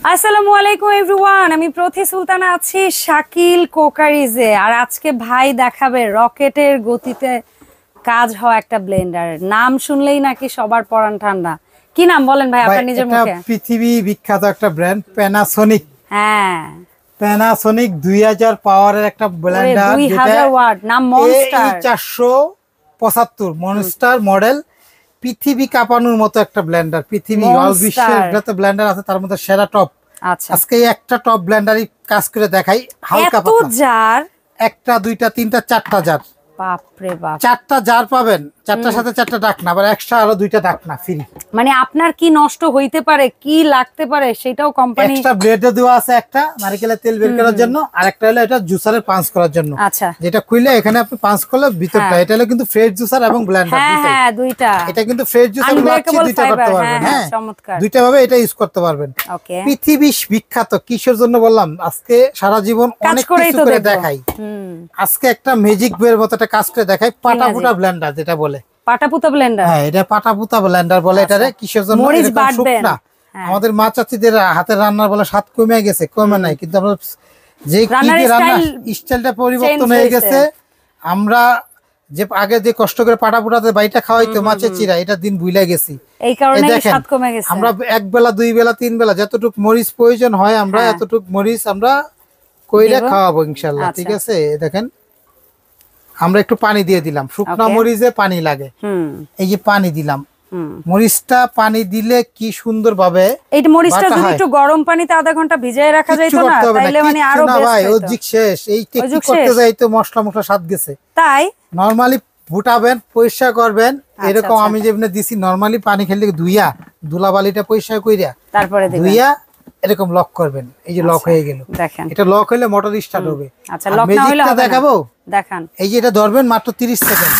আসসালামু আলাইকুম এভরিওয়ান, আমি প্রথি সুলতানা আছি শাকিল কোকারিজে। আর আজকে ভাই দেখাবে রকেটের গতিতে কাজ হওয়া একটা ব্লেন্ডার। নাম শুনলেই নাকি সবার পরাণ ঠান্ডা। কি নাম বলেন ভাই আপনার নিজের মুখে? পৃথিবী বিখ্যাত একটা ব্র্যান্ড প্যানাসোনিক। হ্যাঁ, প্যানাসোনিক 2000 পাওয়ারের একটা ব্লেন্ডার, 2000 ওয়াট, নাম মনস্টার 475 মনস্টার মডেল। পৃথিবী কাঁপানোর মতো একটা ব্লেন্ডার, পৃথিবী অল বিশ্বের যত ব্লেন্ডার আছে তার মধ্যে সেরা টপ। আচ্ছা, আজকে একটা টপ ব্লেন্ডারই কাজ করে দেখাই। হালকা পাতলা জার, একটা দুইটা তিনটা চারটা জার। বাপরে বাপ, চারটা জার পাবেন, চারটার সাথে চারটা ঢাকনা, আবার এক্সট্রা আরো দুইটা ঢাকনা ফ্রি। মানে আপনার কি নষ্ট হইতে পারে, কি লাগতে পারে সেটাও কোম্পানি। এক্সট্রা ব্লেড দেওয়া আছে, একটা নারকেলের তেল বের করার জন্য, আর একটা হলো এটা জুসারের পাঞ্চ করার জন্য। আচ্ছা, যেটা খুললে এখানে আপনি পাঞ্চ করলে ভিতরটা, এটা হলো কিন্তু ফ্রেশ জুসার এবং ব্লেন্ডার হ্যাঁ দুইটা। এটা কিন্তু ফ্রেশ জুসার লাচ্ছি দুইটা করতে পারবেন। হ্যাঁ, চমৎকার, দুইটা ভাবে এটা ইউজ করতে পারবেন। ওকে, পৃথিবী বিখ্যাত কিসের জন্য বললাম, আজকে সারা জীবন অনেক কিছু করে দেখাই। আজকে একটা ম্যাজিক বইয়ের মতো একটা কাজ করে দেখাই, পাটাপুটা ব্লেন্ডার যেটা বলে। পাটাপুতা ব্লেন্ডার, হ্যাঁ এটা পাটাপুতা ব্লেন্ডার বলে। এটারে কিসের জন্য? শুকনা আমাদের মা চাচিদের হাতের রান্নার বলে স্বাদ কমে গেছে, কমে নাই, কিন্তু আমরা যে রান্নার স্টাইলটা পরিবর্তন হয়ে গেছে। আমরা যে আগে যে কষ্ট করে পাটাপুটাতে বাইটা খাওয়াইতো মাছের চিরা, এটা দিন ভুলে গেছি। এই কারণে স্বাদ কমে গেছে। আমরা এক বেলা দুই বেলা তিন বেলা যতটুকু মরিচ প্রয়োজন হয় আমরা এতটুকু মরিচ আমরা কইরা খাওয়াবো ইনশাআল্লাহ। ঠিক আছে, দেখেন আমরা একটু পানি দিয়ে দিলাম, শুকনা মরিচে পানি লাগে, এই যে পানি দিলাম। মরিচটা পানি দিলে কি সুন্দর ভাবে এই মরিচটা যদি একটু গরম পানিতে আধা ঘন্টা ভিজিয়ে রাখা যায় তো না, তাইলে মানে আরো বেস্ট ভাই ওজিক শেষ। এই টেকনিক করতে যাই তো মশলা স্বাদ গেছে। তাই নরমালি ফুটাবেন, পরিষ্কার করবেন, এরকম আমি যেমনে দিছি নরমালি পানি খেলে ধুইয়া ধুলাবালিটা পরিষ্কার কইরা তারপরে ধুইয়া এরকম লক করবেন। এই যে লক হয়ে গেল, দেখেন এটা লক হইলে মোটর স্টার্ট হবে। আচ্ছা, লক না হইলে হবে না। দেখাবো, দেখান। এই যে এটা ধরবেন মাত্র 30 সেকেন্ড।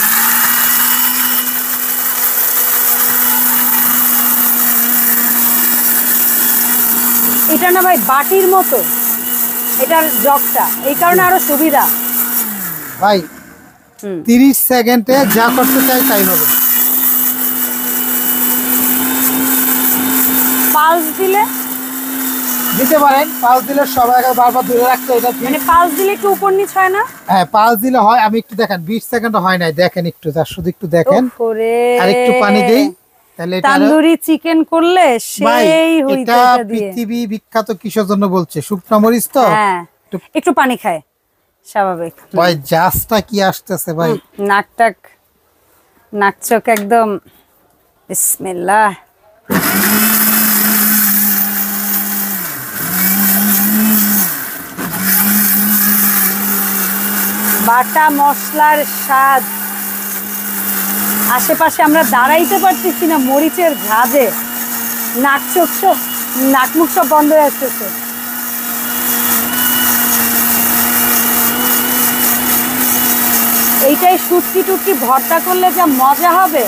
এটা না ভাই বাটির মতো এটার জগটা, এই কারণে আরো সুবিধা ভাই। 30 সেকেন্ডে যা করতে চাই তাই হবে। পালস দিতে পারেন, পালস দিলে সবাই বারবার দূরে রাখতে। এটা মানে পালস দিলে কি উপর নিচ হয় না? হ্যাঁ পালস দিলে হয়। আমি একটু দেখেন 20 সেকেন্ড হয় নাই, দেখেন একটু, শুধু একটু দেখেন। আর একটু পানি দেই, তাহলে এটা তন্দুরি চিকেন করলে সেই হইতে। এটা পৃথিবী বিখ্যাত কিসের জন্য বলছে? শুকনা মরিচ তো, হ্যাঁ একটু পানি খায় স্বাভাবিক। ভাই জাস্টটা কি আসতেছে ভাই, নাক চোখ একদম। বিসমিল্লাহ। বাটা মশলার স্বাদ, আশেপাশে আমরা দাঁড়াইতে পারতেছি না মরিচের ঝাঁজে, নাক মুখ সব বন্ধ হয়ে আসতেছে। এইটাই শুটকি টুটকি ভর্তা করলে যা মজা হবে।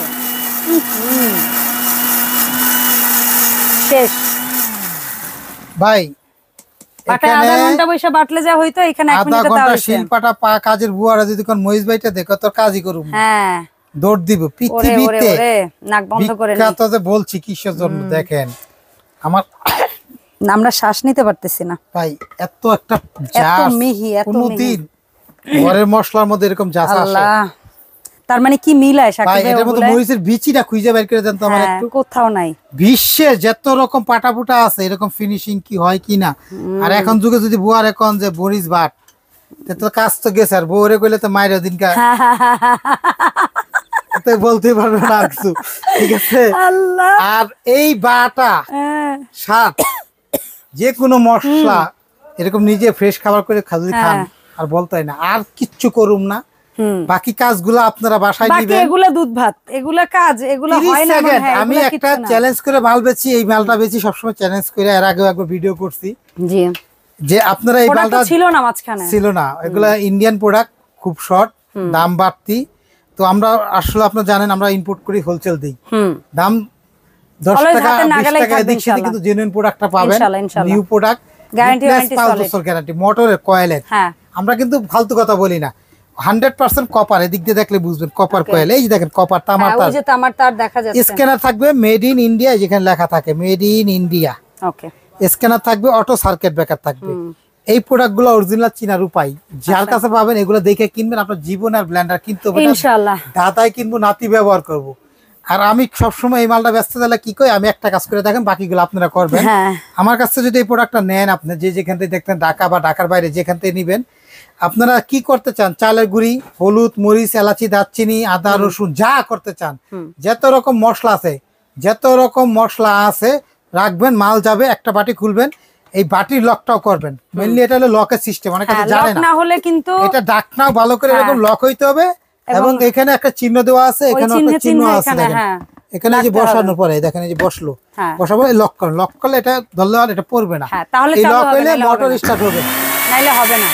শেষ ভাই। আধা ঘন্টা বসে বাটলে যা হইতো, এখানে 1 মিনিটে তাও হইছে। শিলপাটা পা কাজের বুয়ারা যদি কোন মরিচ বাইটা দেখো তোর কাজই করুম। হ্যাঁ দৌড় দিব পৃথিবীতে। নাক বন্ধ করে নে। বিখ্যাত যে বলছি কিসের জন্য, দেখেন আমার আমরা শ্বাস নিতে পারতেছি না ভাই। এত একটা জাস মিহি, কোনদিন ঘরের মশলার মধ্যে এরকম জাস আসে? আল্লাহ, তার মানে কি মিলায় শাকিব ভাই? এটার মধ্যে মরিচের বিচিটা খুঁজে বের করে দেন তো আমার একটু। কোথাও নাই বিশ্বে যত রকম পাটাপুটা আছে এরকম ফিনিশিং কি হয় কিনা। আর এখন যুগে যদি বুয়ার এখন যে মরিচ বাট, তো কাজ তো গেছে। আর বউরে কইলে তো মায়ের দিনকা বলতে পারবে না কিছু। ঠিক আছে, আর এই বাটা স্বাদ যে কোনো মশলা এরকম নিজে ফ্রেশ খাবার করে যদি খান আর বলতে হয় না। আর কিচ্ছু করুম না, বাকি কাজগুলো আপনারা বাসায় দিবেন। এগুলা দুধ ভাত, এগুলা কাজ, এগুলা হয় না। আমি একটা চ্যালেঞ্জ করে মাল বেচি, এই মালটা বেচি সবসময় চ্যালেঞ্জ করে। এর আগেও একবার ভিডিও করছি যে আপনারা এই মালটা ছিল না, মাঝখানে ছিল না। এগুলা ইন্ডিয়ান প্রোডাক্ট, খুব শর্ট, দাম বাড়তি। তো আমরা আসলে আপনারা জানেন আমরা ইম্পোর্ট করি, হোলসেল দিই। দাম 10 টাকা 20 টাকা এদিক সেদিক, কিন্তু জেনুইন প্রোডাক্টটা পাবেন। নিউ প্রোডাক্ট, গ্যারান্টি 5 বছর গ্যারান্টি, মোটরের কয়েলের। আমরা কিন্তু ফালতু কথা বলি না। 100% কপার, এদিক দিয়ে দেখলে বুঝবেন কপার কয়েল। এই যে দেখেন কপার তামার তার, ওই যে তামার তার দেখা যাচ্ছে। স্ক্যানার থাকবে মেড ইন ইন্ডিয়া, যেখানে লেখা থাকে made in India. Okay, scanner থাকবে, অটো সার্কিট ব্রেকার থাকবে। এই প্রোডাক্টগুলো অরিজিনাল চীনা রূপাই, যার কাছে পাবেন এগুলো দেখে কিনবেন। আপনার জীবন আর ব্লেন্ডার কিনতে হবে ইনশাআল্লাহ, দাদাই কিনবো, নাতি ব্যবহার করব। আর আমি সবসময় এই মালটা ব্যস্ত গেলে কি কই, আমি একটা কাজ করে দেখেন, বাকিগুলো আপনারা করবেন। আমার কাছ থেকে যদি এই প্রোডাক্টটা নেন, আপনি যেখান থেকে দেখতেন, ঢাকা বা ঢাকার বাইরে যেখান থেকে নিবেন, আপনারা কি করতে চান, চালের গুঁড়ি, হলুদ, মরিচ, এলাচি, দারচিনি, আদা, রসুন, যা করতে চান, যত রকম মশলা আছে রাখবেন। মাল যাবে, একটা বাটি খুলবেন, এই বাটির লকটাও করবেন। মেইনলি এটা হলো লকের সিস্টেম, অনেক কাছে জানে না হলে কিন্তু এটা ডাকনাও ভালো করে এরকম লক হইতে হবে। এবং এখানে একটা চিহ্ন দেওয়া আছে, এখানে একটা চিহ্ন আছে দেখেন, এখানে যে বসানোর পরে দেখেন এই যে বসলো, বসাবো, লক করেন। লক করলে এটা ধরলে আর এটা পড়বে না, এই লক হইলে মোটর স্টার্ট হবে, নাইলে হবে না।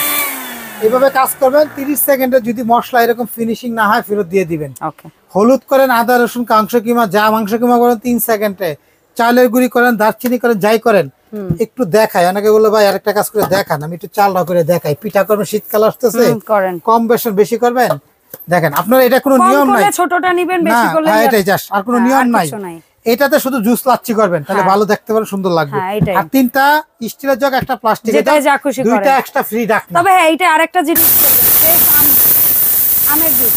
এইভাবে কাজ করবেন 30 সেকেন্ডে। যদি মশলা এরকম ফিনিশিং না হয় ফেরত দিয়ে দিবেন। হলুদ করেন, আদা রসুন, মাংস কিমা, মাংস কিমা করেন 3 সেকেন্ডে। চালের গুঁড়ি করেন, দারচিনি করেন, যাই করেন, একটু দেখাই। অনেকে বললো ভাই আরেকটা কাজ করে দেখান, আমি একটু চালটা করে দেখাই। পিঠা করবেন, শীতকাল আসতেছে, কম বেশি করবেন। দেখেন আপনার এটা কোনো নিয়ম নাই, ছোটটা নিবেন, বেশি করলে এটাই জাস্ট, আর কোনো নিয়ম নাই। এটাতে শুধু জুস লাচ্ছি করবেন, তাহলে ভালো দেখতে পারেন, সুন্দর লাগবে। আর 3টা স্টিলের জগ, একটা প্লাস্টিক, দুইটা এক্সট্রা ফ্রি ডাকনা। তবে হ্যাঁ, এইটা আরেকটা জিনিস আমের জুস,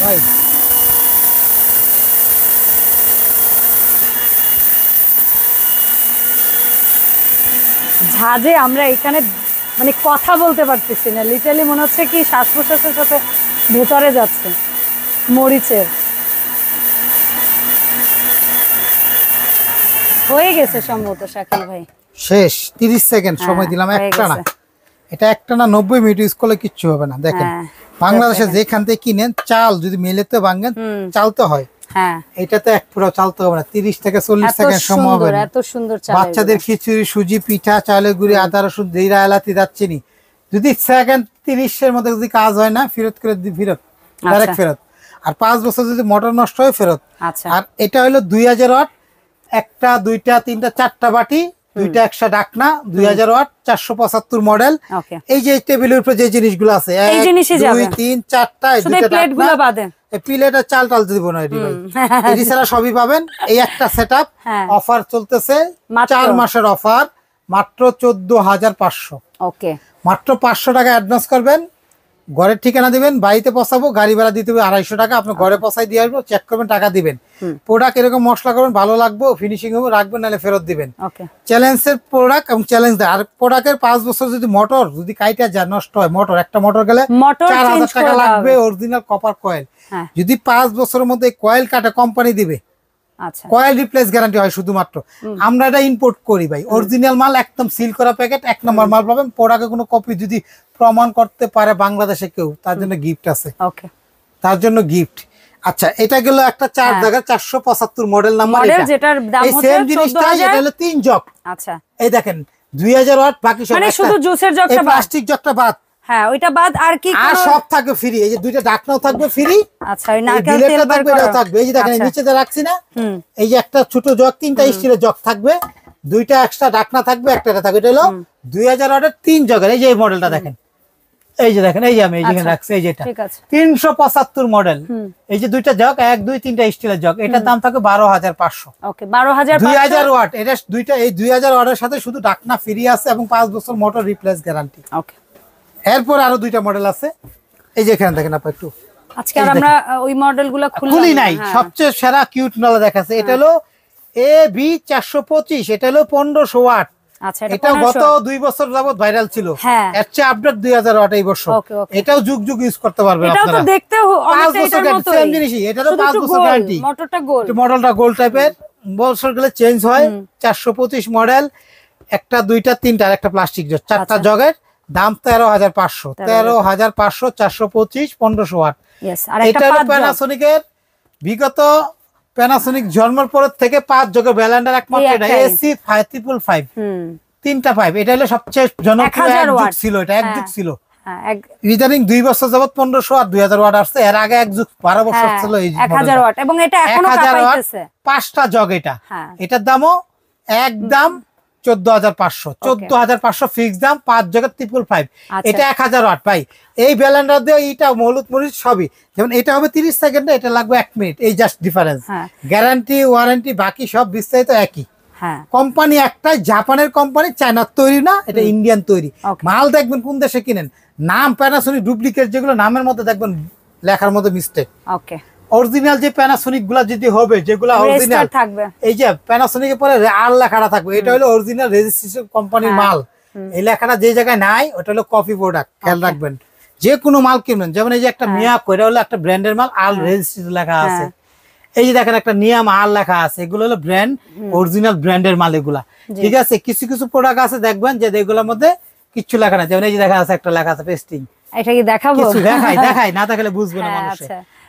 ভাই ঝাঁজে আমরা এখানে মানে কথা বলতে পারতেছি না, লিটারালি মনে হচ্ছে কি শ্বাস প্রশ্বাসের সাথে ভেতরে যাচ্ছে মরিচের। হয়ে গেছে সম্ভবত শাকিল ভাই, শেষ। 30 সেকেন্ড সময় দিলাম, একটা না, এটা একটা না 90 মিনিট ইউজ করলে কিচ্ছু হবে না। দেখেন বাংলাদেশে যেখান থেকে কিনেন, চাল যদি মেলেতে ভাঙেন, চালতে হয়, এটাতে এক পুরো চালতে হবে না। 30 থেকে 40 সেকেন্ড সময় হবে। এত সুন্দর বাচ্চাদের খিচুড়ি, সুজি, পিঠা, চালের গুঁড়ি, আদা রসুন, জিরা, এলাচি, দারচিনি, যদি সেকেন্ড 30 এর মধ্যে যদি কাজ হয় না, ফেরত করে ফেরত, ডাইরেক্ট ফেরত। আর 5 বছর যদি মোটর নষ্ট হয়, ফেরত। আর এটা হলো 2000 ওয়াট, একটা, দুইটা, তিনটা, 4টা বাটি, 2টা এক্সট্রা ডাকনা, 2000 ওয়াট, 475 মডেল। এই যে টেবিলের উপরে যে জিনিসগুলো আছে, 1 2 3 4টা, এই দুইটা প্লেটগুলো বাদে, এই প্লেটের চাল দিব না, এটি ভাই এটি ছাড়া সবই পাবেন। এই একটা সেটআপ অফার চলতেছে, 4 মাসের অফার, মাত্র 14500। ওকে, মাত্র 500 টাকা অ্যাডভান্স করবেন, ঘরের ঠিকানা দিবেন, বাড়িতে পৌঁছাবো, গাড়ি ভাড়া দিতে হবে 250 টাকা, আপনার ঘরে পৌঁছাই দিয়ে আসবো, চেক করবেন, টাকা দিবেন। প্রোডাক্ট এরকম মশলা করবেন, ভালো লাগবে, ফিনিশিং হবে, রাখবেন, নাহলে ফেরত দিবেন। চ্যালেঞ্জের প্রোডাক্ট এবং চ্যালেঞ্জ দেয়। আর প্রোডাক্টের 5 বছর যদি মোটর যদি কাইটা যায়, নষ্ট হয়, একটা মোটর গেলে 4000 টাকা লাগবে, অরিজিনাল কপার কয়েল। যদি 5 বছরের মধ্যে কয়েল কাটা, কোম্পানি দিবে। কয়েল রিপ্লেস গ্যারান্টি হয় শুধুমাত্র। আমরা এটা ইম্পোর্ট করি ভাই, অরিজিনাল মাল, একদম সিল করা প্যাকেট, 1 নম্বর মাল পাবেন। প্রোডাক্টের কোনো কপি যদি প্রমাণ করতে পারে বাংলাদেশে কেউ, তার জন্য গিফট আছে, তার জন্য গিফট। আচ্ছা, এটা গেল একটা 4 জায়গা 475 মডেল নাম্বার, যেটার দাম হচ্ছে সেম জিনিসটা, এটা হলো 3 জগ। আচ্ছা, এই দেখেন 2000 ওয়াট, বাকি সব মানে শুধু জুসের জগটা, প্লাস্টিক জগটা বাদ। হ্যাঁ, ওইটা বাদ, আর কি আর সব থাকবে ফ্রি। এই যে 2টা ডাকনাও থাকবে ফ্রি। আচ্ছা, ওই নারকেল তেল থাকবে, এটাও থাকবে। এই যে দেখেন নিচে যা রাখছি না, এই যে একটা ছোট জগ, 3টা স্টিলের জগ থাকবে, 2টা এক্সট্রা ডাকনা থাকবে, একটা থাকবে। এটা হলো 2000 ওয়াটের 3 জগের। এই যে এই মডেলটা দেখেন, এই যে দেখেন, এই যে আমি যেখানে রাখছি, এই যে এটা 375 মডেল। এই যে 2টা জগ, 1 2 3টা স্টিলের জগ, এটার দাম থাকে 12500। ওকে, 12500। 2000 ওয়াট, এটা দুইটা, এই 2000 ওয়াটের সাথে শুধু ডাকনা ফ্রি আছে এবং 5 বছর মোটর রিপ্লেস গ্যারান্টি। ওকে, এরপর আরো 2টা মডেল আছে, এই যে এখানে দেখেন। আপনি একটু আজকে আর আমরা ওই মডেলগুলো খুলি নাই, সবচেয়ে সেরা কিউট নালা দেখাচ্ছে। এটা হলো AB 425, এটা হলো 1500 ওয়াট। আচ্ছা, এটা গত 2 বছর যাবত ভাইরাল ছিল, এর চেয়ে আপডেট 2000 ওয়াট এই বছর। এটাও যুগ যুগ ইউজ করতে পারবেন আপনারা। এটাও তো দেখতে অনেকটা এটার মতোই, সেম জিনিসই, এটারও 5 বছর গ্যারান্টি। মোটরটা গোল, মডেলটা গোল টাইপের, বছর গেলে চেঞ্জ হয়। 425 মডেল, একটা, দুইটা, তিনটা, আর একটা প্লাস্টিক জগ, 4টা জগের দাম 13500। 13500, 425, 1500 ওয়াট। এটা হলো প্যানাসোনিকের, বিগত প্যানাসোনিক জন্মের পর থেকে 5 জগের ব্যালেন্ডার একমাত্র এটা, AC 555, 3টা 5। এটা হলো সবচেয়ে জনপ্রিয়, এক যুগ ছিল, এটা এক যুগ ছিল। ইদানিং 2 বছর যাবত 1500 আর 2000 ওয়াট আসছে। এর আগে এক যুগ 12 বছর ছিল এই 1000 ওয়াট, এবং এটা এখনো কাঁপাইতেছে। 5টা জগ এটা, এটার দামও একদম 14,500 14,500 ফিক্স দাম, 5 জায়গা 555। আচ্ছা। এটা 1000 ওয়াট ভাই। এই ব্লেন্ডার দিয়ে এটা হলুদ মরিচ সবই, যেমন এটা হবে 30 সেকেন্ডে, এটা লাগবে 1 মিনিট, এই জাস্ট ডিফারেন্স। গ্যারান্টি ওয়ারেন্টি বাকি সব বিস্তারিত একই। হ্যাঁ, কোম্পানি একটাই, জাপানের কোম্পানি, চায়নার তৈরি না, এটা ইন্ডিয়ান তৈরি। মাল দেখবেন কোন দেশে কিনেন, নাম প্যানাসোনিক ডুপ্লিকেট, যেগুলো নামের মধ্যে দেখবেন লেখার মধ্যে মিস্টেক। ওকে, অরিজিনাল যে প্যানাসোনিক গুলা যদি হবে, যেগুলো অরিজিনাল থাকবে, এই যে প্যানাসোনিক এর পরে আর লেখাটা থাকবে, এটা হলো অরিজিনাল রেজিস্ট্রেশন কোম্পানির মাল। এই লেখাটা যে জায়গায় নাই, ওটা হলো কপি প্রোডাক্ট, খেয়াল রাখবেন। যে কোনো মাল কিনবেন, যেমন এই যে একটা মিয়াকো, এটা হলো একটা ব্র্যান্ডের মাল, আর রেজিস্ট্রেশন লেখা আছে। এই যে দেখেন একটা নিয়াম আর লেখা আছে, এগুলো হলো ব্র্যান্ড, অরিজিনাল ব্র্যান্ডের মাল এগুলা, ঠিক আছে। কিছু কিছু প্রোডাক্ট আছে দেখবেন যে এগুলোর মধ্যে কিছু লেখা না, যেমন এই যে দেখা আছে একটা লেখা আছে পেস্টিং। এটা কি দেখাবো? কিছু দেখাই না থাকলে বুঝবে না মানুষ,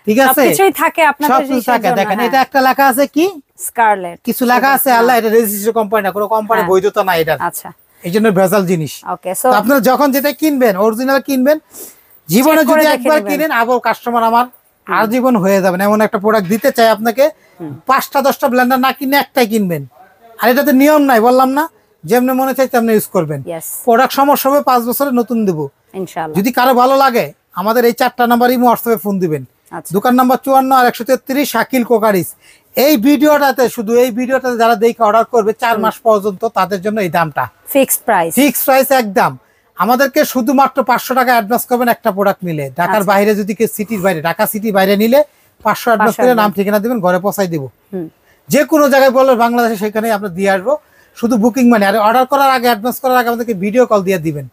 ঠিক আছে। সবকিছুই থাকে আপনাদের, সবকিছু থাকে। দেখেন এটা একটা লেখা আছে কি স্কারলেট, কিছু লেখা আছে আল্লাহ, এটা রেজিস্ট্রেশন কোম্পানি না, কোনো কোম্পানি বৈধতা নাই এটা। আচ্ছা, এই জন্য ভেজাল জিনিস। ওকে, তো আপনারা যখন যেটা কিনবেন, অরিজিনাল কিনবেন। জীবনে যদি একবার কিনেন, আবার কাস্টমার আমার আজীবন হয়ে যাবেন। এমন একটা প্রোডাক্ট দিতে চাই আপনাকে, 5টা 10টা ব্লেন্ডার না কিনে একটাই কিনবেন। আর এটাতে নিয়ম নাই, বললাম না, যেমনি মনে চাই তেমনি ইউজ করবেন। প্রোডাক্ট সমস্যা হবে 5 বছরে নতুন দেবো ইনশাআল্লাহ। যদি কারো ভালো লাগে, আমাদের এই 4টা নাম্বার ইমো হোয়াটসঅ্যাপে ফোন দিবেন। দোকান নাম্বার 54 আর 133 শাকিল কোকারিজ। এই ভিডিওটাতে, শুধু এই ভিডিওটাতে যারা দেখে অর্ডার করবে 4 মাস পর্যন্ত, তাদের জন্য এই দামটা ফিক্সড প্রাইস একদম। আমাদেরকে শুধুমাত্র 500 টাকা অ্যাডভান্স করবেন একটা প্রোডাক্ট নিলে। ঢাকার বাইরে যদি কেউ সিটির বাইরে, ঢাকা সিটির বাইরে নিলে 500 অ্যাডভান্স করে নাম ঠিকানা দিবেন, ঘরে পৌঁছাই দেবো। যে কোনো জায়গায় বললো বাংলাদেশে, সেখানে আমরা দিয়ে আসবো। শুধু বুকিং মানে, আর অর্ডার করার আগে, অ্যাডভান্স করার আগে আমাদেরকে ভিডিও কল দিয়ে দিবেন।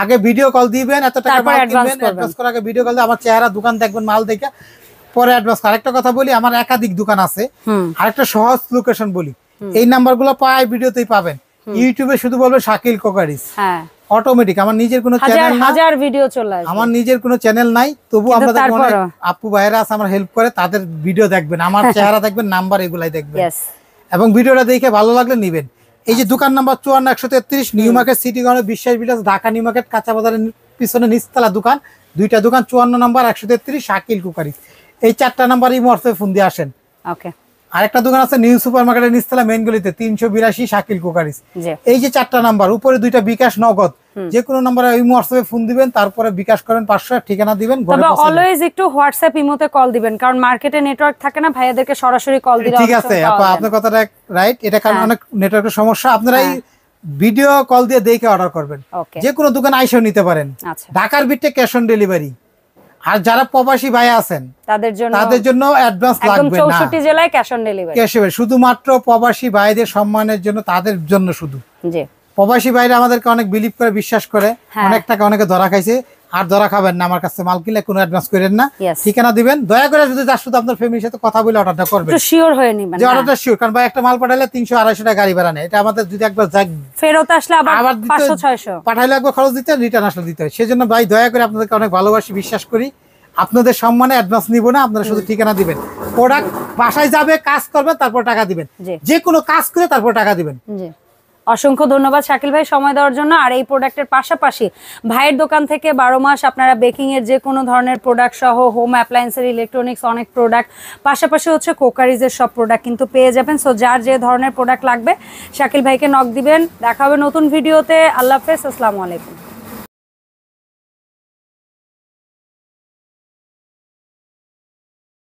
আগে ভিডিও কল দিবেন, এত টাকা মাল কিনবেন, অ্যাডভান্স করার আগে ভিডিও কল দিয়ে আমার চেহারা, দোকান দেখবেন, মাল দেখে পরে অ্যাডভান্স। আরেকটা কথা বলি, আমার একাধিক দোকান আছে। আরেকটা সহজ লোকেশন বলি, এই নাম্বারগুলো পায় ভিডিওতেই পাবেন। ইউটিউবে শুধু বলবে শাকিল কোকারিজ, অটোমেটিক। আমার নিজের কোনো চ্যানেল না, হাজার ভিডিও চলে আসবে, আমার নিজের কোনো চ্যানেল নাই, তবু আমাদের অনেক আপু ভাইরা আছে আমার হেল্প করে, তাদের ভিডিও দেখবেন, আমার চেহারা দেখবেন, নাম্বার এগুলাই দেখবেন, এবং ভিডিওটা দেখে ভালো লাগলে নিবেন। এই যে দোকান number 54 133 new market, city corner, বিশ্বাস বিলাস, ঢাকা নিউ মার্কেট, কাঁচা বাজারের পিছনে নিচতলা দোকান, 2টা দোকান, 54 নাম্বার 133 শাকিল কোকারিজ। এই 4টা নাম্বার এই হোয়াটসঅ্যাপে ফোন দিয়ে আসেন। ওকে। আরেকটা দোকান আছে নিউ সুপার মার্কেটের নিচতলা মেইন গলিতে, 382 শাকিল কোকারিজ। এই যে 4টা নাম্বার, উপরে 2টা বিকাশ, নগদ, যে কোনো নম্বরে এই হোয়াটসঅ্যাপে ফোন দিবেন, তারপরে বিকাশ করেন 500, ঠিকানা দিবেন, তবে অলওয়েজ একটু হোয়াটসঅ্যাপ ইমোতে কল দিবেন, কারণ মার্কেটে নেটওয়ার্ক থাকে না, ভাইয়াদেরকে সরাসরি কল দিলে ঠিক আছে। আপা আপনার কথাটা রাইট, এটা কারণ অনেক নেটওয়ার্কের সমস্যা। আপনারা এই ভিডিও কল দিয়ে দেখে অর্ডার করবেন, যে কোনো দোকান আইসাও নিতে পারেন। ঢাকার ভিতরে ক্যাশ অন ডেলিভারি। আর যারা প্রবাসী ভাই আছেন, তাদের জন্য অ্যাডভান্স লাগবে না, 64 জেলায় ক্যাশ অন ডেলিভারি। শুধুমাত্র প্রবাসী ভাইদের সম্মানের জন্য, তাদের জন্য শুধু। জি, প্রবাসী ভাইরা আমাদেরকে অনেক বিলিভ করে, বিশ্বাস করে, অনেক টাকা অনেকে ধরা খাইছে। আর ধরা খাবেন না, আমার কাছে মাল কিনলে কোনো অ্যাডভান্স করেন না, ঠিকানা দিবেন। দয়া করে যদি শুধু আপনার ফ্যামিলির সাথে কথা বলে অর্ডারটা করবেন, একটু শিওর হয়ে নেবেন যে অর্ডারটা শিওর। কারণ ভাই একটা মাল পাঠাইলে 300-250 টাকা গাড়ি ভাড়া নেয়, এটা আমাদের যদি একবার ফেরত আসলে আবার 500-600 পাঠাইলে একবার খরচ দিতে, রিটার্ন আসলে দিতে হয়। সেজন্য ভাই দয়া করে আপনাদেরকে অনেক ভালোবাসি, বিশ্বাস করি, আপনাদের সম্মানে অ্যাডভান্স নিব না, আপনারা শুধু ঠিকানা দিবেন। প্রোডাক্ট বাসায় যাবে, কাজ করবেন, তারপর টাকা দিবেন, যে কোনো কাজ করে তারপর টাকা দিবেন। অসংখ্য ধন্যবাদ শাকিল ভাই সময় দেওয়ার জন্য। আর এই প্রোডাক্টের পাশাপাশি ভাইয়ের দোকান থেকে 12 মাস আপনারা বেকিং এর যে কোনো ধরনের প্রোডাক্ট সহ, হোম অ্যাপ্লায়েন্সের, ইলেকট্রনিক্স অনেক প্রোডাক্ট, পাশাপাশি হচ্ছে কোকারিজের সব প্রোডাক্ট কিন্তু পেয়ে যাবেন। সো যার যে ধরনের প্রোডাক্ট লাগবে শাকিল ভাইকে নক দিবেন। দেখা হবে নতুন ভিডিওতে। আল্লাহ হাফেজ, আসসালামু আলাইকুম।